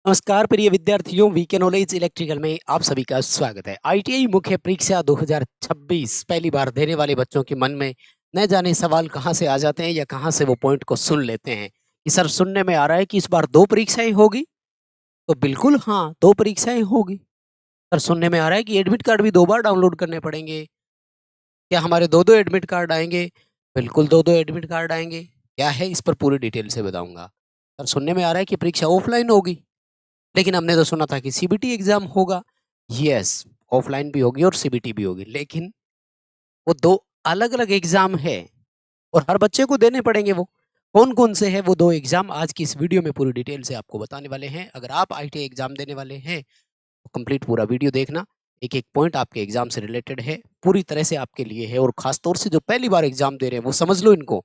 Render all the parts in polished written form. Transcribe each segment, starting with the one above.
नमस्कार प्रिय विद्यार्थियों, वीके नॉलेज इलेक्ट्रिकल में आप सभी का स्वागत है। आईटीआई मुख्य परीक्षा 2026 पहली बार देने वाले बच्चों के मन में न जाने सवाल कहां से आ जाते हैं या कहां से वो पॉइंट को सुन लेते हैं कि सर सुनने में आ रहा है कि इस बार दो परीक्षाएं होगी। तो बिल्कुल हाँ, दो परीक्षाएं होगी। सर सुनने में आ रहा है कि एडमिट कार्ड भी दो बार डाउनलोड करने पड़ेंगे। क्या हमारे दो दो एडमिट कार्ड आएंगे? बिल्कुल दो दो एडमिट कार्ड आएंगे। क्या है इस पर पूरी डिटेल से बताऊंगा। सर सुनने में आ रहा है कि परीक्षा ऑफलाइन होगी, लेकिन हमने तो सुना था कि सीबीटी एग्जाम होगा। यस, ऑफलाइन भी होगी और सीबीटी भी होगी, लेकिन वो दो अलग अलग एग्जाम है और हर बच्चे को देने पड़ेंगे। वो कौन कौन से है वो दो एग्जाम आज की इस वीडियो में पूरी डिटेल से आपको बताने वाले हैं। अगर आप आईटीआई एग्जाम देने वाले हैं तो कंप्लीट पूरा वीडियो देखना। एक एक पॉइंट आपके एग्जाम से रिलेटेड है, पूरी तरह से आपके लिए है। और खास तौर से जो पहली बार एग्जाम दे रहे हैं वो समझ लो इनको।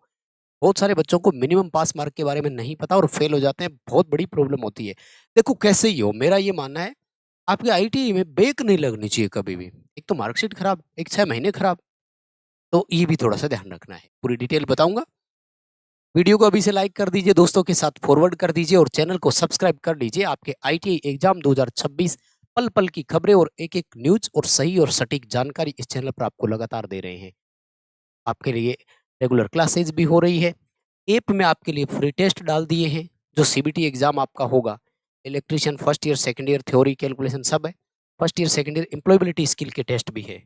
बहुत सारे बच्चों को मिनिमम पास मार्क के बारे में नहीं पता और फेल हो जाते हैं, बहुत बड़ी प्रॉब्लम होती है। देखो कैसे ही हो, मेरा ये मानना है आपके आईटीआई में बैक नहीं लगनी चाहिए कभी भी। एक तो मार्कशीट खराब, एक 6 महीने खराब, तो ये भी थोड़ा सा ध्यान रखना है। पूरी डिटेल बताऊंगा। वीडियो को अभी से लाइक कर दीजिए, दोस्तों के साथ फॉरवर्ड कर दीजिए और चैनल को सब्सक्राइब कर लीजिए। आपके आईटीआई एग्जाम 2026 पल पल की खबरें और एक एक न्यूज और सही और सटीक जानकारी इस चैनल पर आपको लगातार दे रहे हैं। आपके लिए रेगुलर क्लासेज भी हो रही है। ऐप में आपके लिए फ्री टेस्ट डाल दिए हैं। जो सीबीटी एग्जाम आपका होगा, electrician first year second year theory calculation सब है। First year second year employability skill के टेस्ट भी है।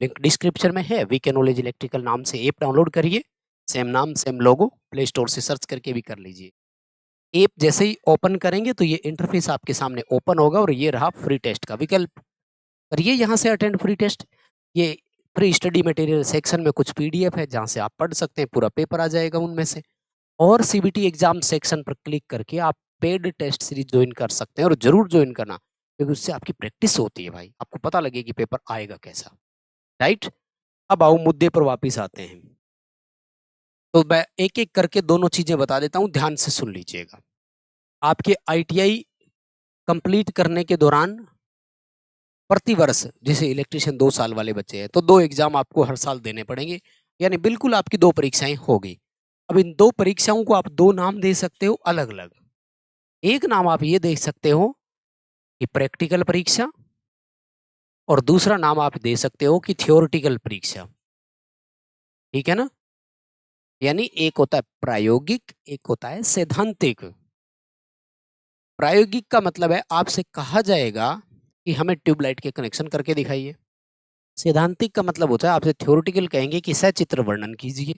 लिंक डिस्क्रिप्शन में है। वीके नॉलेज इलेक्ट्रिकल नाम से ऐप डाउनलोड करिए। सेम नाम सेम लोगो, प्ले स्टोर से सर्च करके भी कर लीजिए। ऐप जैसे ही ओपन करेंगे तो ये इंटरफेस आपके सामने ओपन होगा और ये रहा फ्री टेस्ट का विकल्प। करिए यहाँ से अटेंड फ्री टेस्ट। ये फ्री स्टडी मटेरियल सेक्शन में कुछ पीडीएफ है जहाँ से आप पढ़ सकते हैं, पूरा पेपर आ जाएगा उनमें से। और सीबीटी एग्जाम सेक्शन पर क्लिक करके आप पेड टेस्ट सीरीज ज्वाइन कर सकते हैं और जरूर ज्वाइन करना, क्योंकि उससे आपकी प्रैक्टिस होती है भाई, आपको पता लगे कि पेपर आएगा कैसा। राइट। अब आओ मुद्दे पर वापिस आते हैं। तो मैं एक एक करके दोनों चीजें बता देता हूं, ध्यान से सुन लीजिएगा। आपके आईटीआई कंप्लीट करने के दौरान प्रति वर्ष, जैसे इलेक्ट्रिशियन 2 साल वाले बच्चे हैं तो दो एग्जाम आपको हर साल देने पड़ेंगे, यानी बिल्कुल आपकी दो परीक्षाएं होगी। अब इन दो परीक्षाओं को आप दो नाम दे सकते हो अलग अलग। एक नाम आप ये देख सकते हो कि प्रैक्टिकल परीक्षा, और दूसरा नाम आप दे सकते हो कि थियोरिटिकल परीक्षा। ठीक है ना? यानी एक होता है प्रायोगिक, एक होता है सैद्धांतिक। प्रायोगिक का मतलब है आपसे कहा जाएगा कि हमें ट्यूबलाइट के कनेक्शन करके दिखाइए। सैद्धांतिक का मतलब होता है आपसे थ्योरेटिकल कहेंगे कि सचित्र वर्णन कीजिए।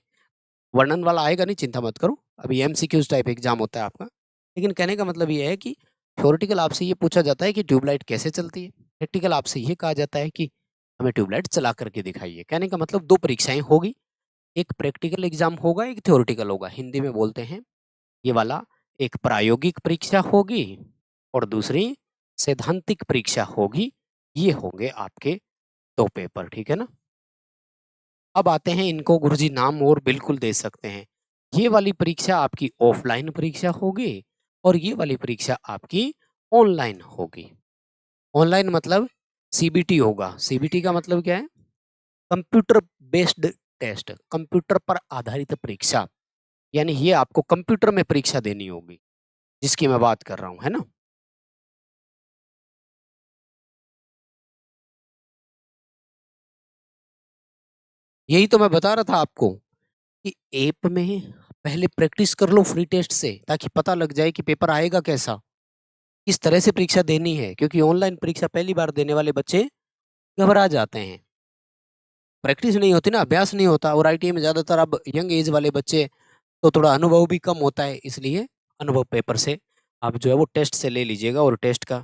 वर्णन वाला आएगा नहीं, चिंता मत करो, अभी एमसीक्यूज टाइप एग्जाम होता है आपका। लेकिन कहने का मतलब ये है कि थ्योरेटिकल आपसे ये पूछा जाता है कि ट्यूबलाइट कैसे चलती है। प्रैक्टिकल आपसे ये कहा जाता है कि हमें ट्यूबलाइट चला करके दिखाइए। कहने का मतलब दो परीक्षाएं होगी, एक प्रैक्टिकल एग्जाम होगा, एक थ्योरेटिकल होगा। हिंदी में बोलते हैं ये वाला, एक प्रायोगिक परीक्षा होगी और दूसरी सैद्धांतिक परीक्षा होगी। ये होंगे आपके दो पेपर। ठीक है ना? अब आते हैं इनको गुरुजी नाम और बिल्कुल दे सकते हैं। ये वाली परीक्षा आपकी ऑफलाइन परीक्षा होगी और ये वाली परीक्षा आपकी ऑनलाइन होगी। ऑनलाइन मतलब सीबीटी होगा। सीबीटी का मतलब क्या है? कंप्यूटर बेस्ड टेस्ट, कंप्यूटर पर आधारित परीक्षा। यानी ये आपको कंप्यूटर में परीक्षा देनी होगी, जिसकी मैं बात कर रहा हूं, है ना? यही तो मैं बता रहा था आपको कि ऐप में पहले प्रैक्टिस कर लो फ्री टेस्ट से, ताकि पता लग जाए कि पेपर आएगा कैसा, किस तरह से परीक्षा देनी है। क्योंकि ऑनलाइन परीक्षा पहली बार देने वाले बच्चे घबरा जाते हैं, प्रैक्टिस नहीं होती ना, अभ्यास नहीं होता। और आईटीआई में ज्यादातर अब यंग एज वाले बच्चे, तो थोड़ा अनुभव भी कम होता है, इसलिए अनुभव पेपर से आप जो है वो टेस्ट से ले लीजिएगा। और टेस्ट का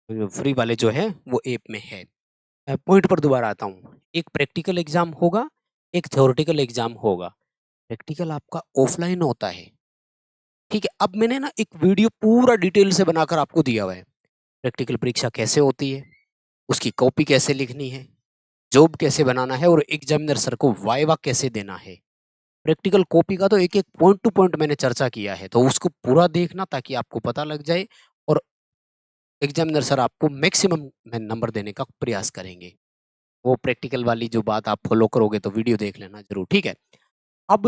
फ्री वाले जो है वो ऐप में है। पॉइंट पर दोबारा आता हूँ। एक प्रैक्टिकल एग्जाम होगा, एक थ्योरेटिकल एग्जाम होगा। प्रैक्टिकल आपका ऑफलाइन होता है। ठीक है, अब मैंने ना एक वीडियो पूरा डिटेल से बनाकर आपको दिया हुआ है। प्रैक्टिकल परीक्षा कैसे होती है, उसकी कॉपी कैसे लिखनी है, जॉब कैसे बनाना है और एग्जामिनर सर को वाइवा कैसे देना है। प्रैक्टिकल कॉपी का तो एक एक पॉइंट टू पॉइंट मैंने चर्चा किया है, तो उसको पूरा देखना ताकि आपको पता लग जाए। और एग्जामिनर सर आपको मैक्सिमम नंबर देने का प्रयास करेंगे। वो प्रैक्टिकल वाली जो बात आप फॉलो करोगे तो वीडियो देख लेना जरूर। ठीक है। अब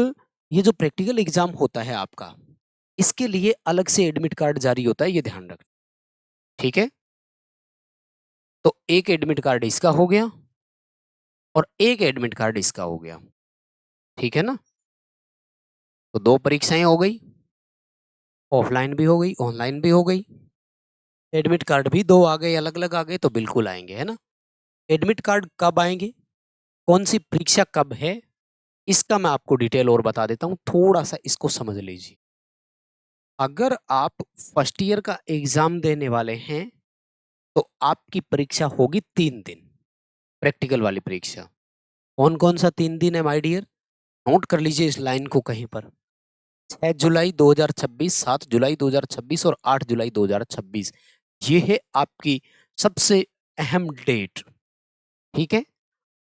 ये जो प्रैक्टिकल एग्जाम होता है आपका, इसके लिए अलग से एडमिट कार्ड जारी होता है, ये ध्यान रखना। ठीक है, तो एक एडमिट कार्ड इसका हो गया और एक एडमिट कार्ड इसका हो गया, ठीक है ना। तो दो परीक्षाएं हो गई, ऑफलाइन भी हो गई, ऑनलाइन भी हो गई। एडमिट कार्ड भी दो आ गए, अलग अलग आ गए, तो बिल्कुल आएंगे, है ना। एडमिट कार्ड कब आएंगे, कौन सी परीक्षा कब है, इसका मैं आपको डिटेल और बता देता हूं, थोड़ा सा इसको समझ लीजिए। अगर आप फर्स्ट ईयर का एग्जाम देने वाले हैं तो आपकी परीक्षा होगी 3 दिन, प्रैक्टिकल वाली परीक्षा। कौन कौन सा 3 दिन है माय डियर, नोट कर लीजिए इस लाइन को कहीं पर। 6 जुलाई 2026, 7 जुलाई 2026 और 8 जुलाई 2026, ये है आपकी सबसे अहम डेट, ठीक है।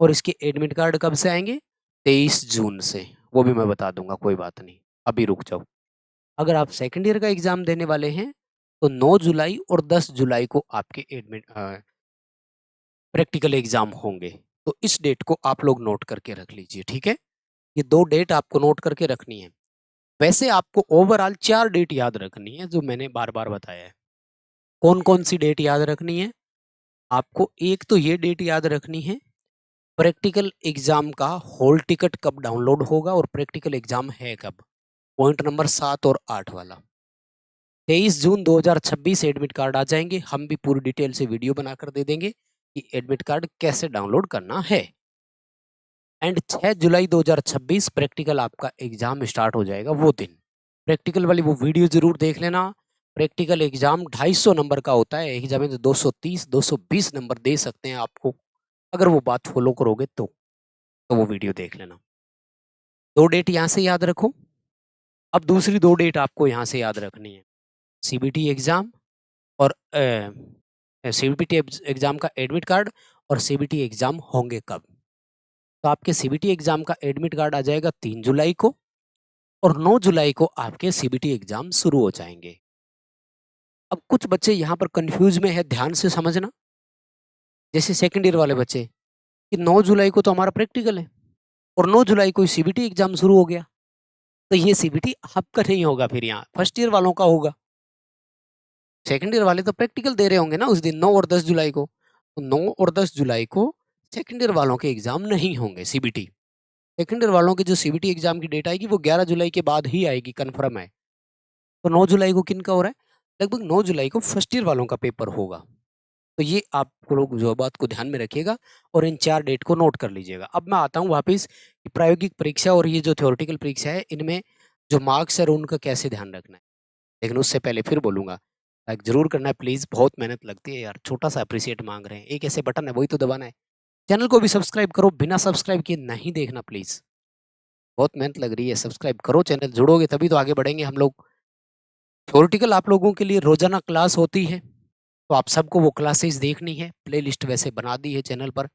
और इसके एडमिट कार्ड कब से आएंगे, 23 जून से, वो भी मैं बता दूंगा, कोई बात नहीं, अभी रुक जाओ। अगर आप सेकंड ईयर का एग्जाम देने वाले हैं तो 9 जुलाई और 10 जुलाई को आपके एडमिट प्रैक्टिकल एग्जाम होंगे। तो इस डेट को आप लोग नोट करके रख लीजिए, ठीक है। ये दो डेट आपको नोट करके रखनी है। वैसे आपको ओवरऑल 4 डेट याद रखनी है, जो मैंने बार बार बताया है। कौन कौन सी डेट याद रखनी है आपको, एक तो ये डेट याद रखनी है, प्रैक्टिकल एग्जाम का हॉल टिकट कब डाउनलोड होगा और प्रैक्टिकल एग्जाम है कब, पॉइंट नंबर 7 और 8 वाला। 23 जून 2026 एडमिट कार्ड आ जाएंगे, हम भी पूरी डिटेल से वीडियो बनाकर दे देंगे कि एडमिट कार्ड कैसे डाउनलोड करना है। एंड 6 जुलाई 2026 प्रैक्टिकल आपका एग्जाम स्टार्ट हो जाएगा, वो दिन प्रैक्टिकल वाली वो वीडियो जरूर देख लेना। प्रैक्टिकल एग्जाम 250 नंबर का होता है, एग्जाम में 230 220 नंबर दे सकते हैं आपको, अगर वो बात फॉलो करोगे तो वो वीडियो देख लेना। दो डेट यहाँ से याद रखो। अब दूसरी दो डेट आपको यहाँ से याद रखनी है, सीबीटी एग्जाम और सीबीटी एग्जाम का एडमिट कार्ड, और सीबीटी एग्जाम होंगे कब। तो आपके सीबीटी एग्जाम का एडमिट कार्ड आ जाएगा 3 जुलाई को, और 9 जुलाई को आपके सीबीटी एग्जाम शुरू हो जाएंगे। अब कुछ बच्चे यहाँ पर कंफ्यूज में है, ध्यान से समझना। जैसे सेकंड ईयर वाले बच्चे कि 9 जुलाई को तो हमारा प्रैक्टिकल है और 9 जुलाई को सीबीटी एग्जाम शुरू हो गया, तो ये सीबीटी आपका नहीं होगा, फिर यहाँ फर्स्ट ईयर वालों का होगा। सेकंड ईयर वाले तो प्रैक्टिकल दे रहे होंगे ना उस दिन, 9 और 10 जुलाई को। तो 9 और 10 जुलाई को सेकंड ईयर वालों के एग्जाम नहीं होंगे सीबीटी। सेकंड ईयर वालों की जो सीबीटी एग्जाम की डेट आएगी वो 11 जुलाई के बाद ही आएगी, कंफर्म है। तो 9 जुलाई को किन का हो रहा है, लगभग 9 जुलाई को फर्स्ट ईयर वालों का पेपर होगा। तो ये आप लोग जो बात को ध्यान में रखिएगा और इन 4 डेट को नोट कर लीजिएगा। अब मैं आता हूँ वापस कि प्रायोगिक परीक्षा और ये जो थ्योरेटिकल परीक्षा है, इनमें जो मार्क्स है उनका कैसे ध्यान रखना है। लेकिन उससे पहले फिर बोलूंगा, लाइक जरूर करना है प्लीज, बहुत मेहनत लगती है यार, छोटा सा अप्रिशिएट मांग रहे हैं, एक ऐसे बटन है वही तो दबाना है। चैनल को भी सब्सक्राइब करो, बिना सब्सक्राइब किए नहीं देखना प्लीज, बहुत मेहनत लग रही है। सब्सक्राइब करो, चैनल जुड़ोगे तभी तो आगे बढ़ेंगे हम लोग। थ्योरेटिकल आप लोगों के लिए रोजाना क्लास होती है, तो आप सबको वो क्लासेस देखनी है, प्लेलिस्ट वैसे बना दी है चैनल पर,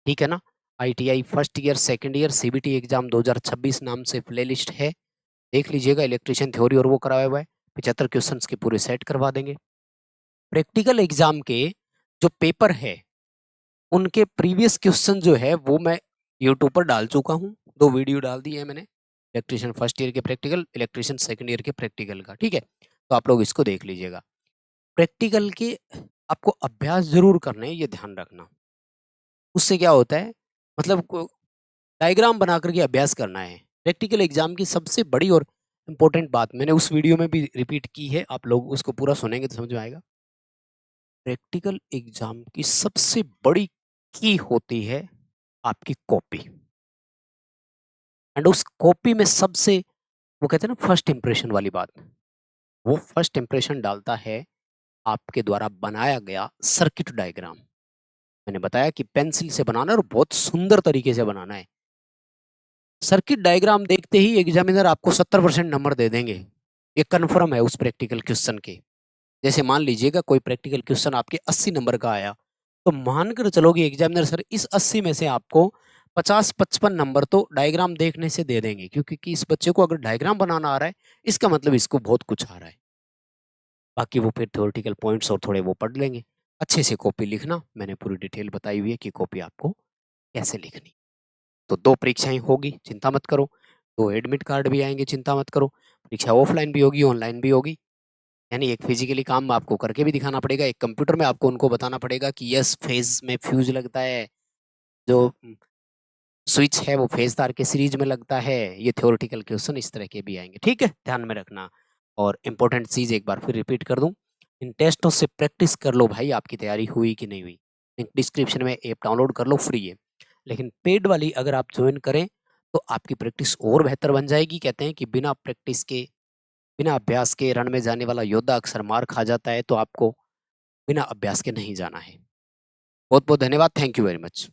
ठीक है ना। ITI first year second year CBT exam 2026 नाम से प्लेलिस्ट है, देख लीजिएगा। इलेक्ट्रिशियन थ्योरी और वो कराया हुआ है, 75 क्वेश्चंस के पूरे सेट करवा देंगे। प्रैक्टिकल एग्जाम के जो पेपर है उनके प्रीवियस क्वेश्चन जो है वो मैं यूट्यूब पर डाल चुका हूँ, 2 वीडियो डाल दी है मैंने, इलेक्ट्रिशियन फर्स्ट ईयर के प्रैक्टिकल, इलेक्ट्रिशियन सेकंड ईयर के प्रैक्टिकल का, ठीक है। तो आप लोग इसको देख लीजिएगा। प्रैक्टिकल के आपको अभ्यास जरूर करने हैं, ये ध्यान रखना। उससे क्या होता है, मतलब डायग्राम बना करके अभ्यास करना है। प्रैक्टिकल एग्जाम की सबसे बड़ी और इम्पोर्टेंट बात मैंने उस वीडियो में भी रिपीट की है, आप लोग उसको पूरा सुनेंगे तो समझ में आएगा। प्रैक्टिकल एग्जाम की सबसे बड़ी की होती है आपकी कॉपी, एंड उस कॉपी में सबसे, वो कहते हैं ना फर्स्ट इंप्रेशन वाली बात, वो फर्स्ट इंप्रेशन डालता है आपके द्वारा बनाया गया सर्किट डायग्राम। मैंने बताया कि पेंसिल से बनाना है और बहुत सुंदर तरीके से बनाना है। सर्किट डायग्राम देखते ही एग्जामिनर आपको 70% नंबर दे देंगे, ये कन्फर्म है उस प्रैक्टिकल क्वेश्चन के। जैसे मान लीजिएगा कोई प्रैक्टिकल क्वेश्चन आपके 80 नंबर का आया, तो मानकर चलोगे एग्जामिनर सर इस 80 में से आपको 50-55 नंबर तो डायग्राम देखने से दे देंगे, क्योंकि कि इस बच्चे को अगर डायग्राम बनाना आ रहा है इसका मतलब इसको बहुत कुछ आ रहा है। बाकी वो फिर थ्योरेटिकल पॉइंट्स और थोड़े वो पढ़ लेंगे। अच्छे से कॉपी लिखना, मैंने पूरी डिटेल बताई हुई है कि कॉपी आपको कैसे लिखनी। तो 2 परीक्षाएं होगी, चिंता मत करो। 2 एडमिट कार्ड भी आएंगे, चिंता मत करो। परीक्षा ऑफलाइन भी होगी, ऑनलाइन भी होगी। यानी एक फिजिकली काम आपको करके भी दिखाना पड़ेगा, एक कंप्यूटर में आपको उनको बताना पड़ेगा कि यस फेज में फ्यूज लगता है, जो स्विच है वो फेज तार के सीरीज में लगता है। ये थ्योरेटिकल क्वेश्चन इस तरह के भी आएंगे, ठीक है, ध्यान में रखना। और इम्पोर्टेंट चीज एक बार फिर रिपीट कर दूं, इन टेस्टों से प्रैक्टिस कर लो भाई, आपकी तैयारी हुई कि नहीं हुई। लिंक डिस्क्रिप्शन में ऐप डाउनलोड कर लो, फ्री है। लेकिन पेड वाली अगर आप ज्वाइन करें तो आपकी प्रैक्टिस और बेहतर बन जाएगी। कहते हैं कि बिना प्रैक्टिस के, बिना अभ्यास के रण में जाने वाला योद्धा अक्सर मार खा जाता है, तो आपको बिना अभ्यास के नहीं जाना है। बहुत बहुत धन्यवाद, थैंक यू वेरी मच।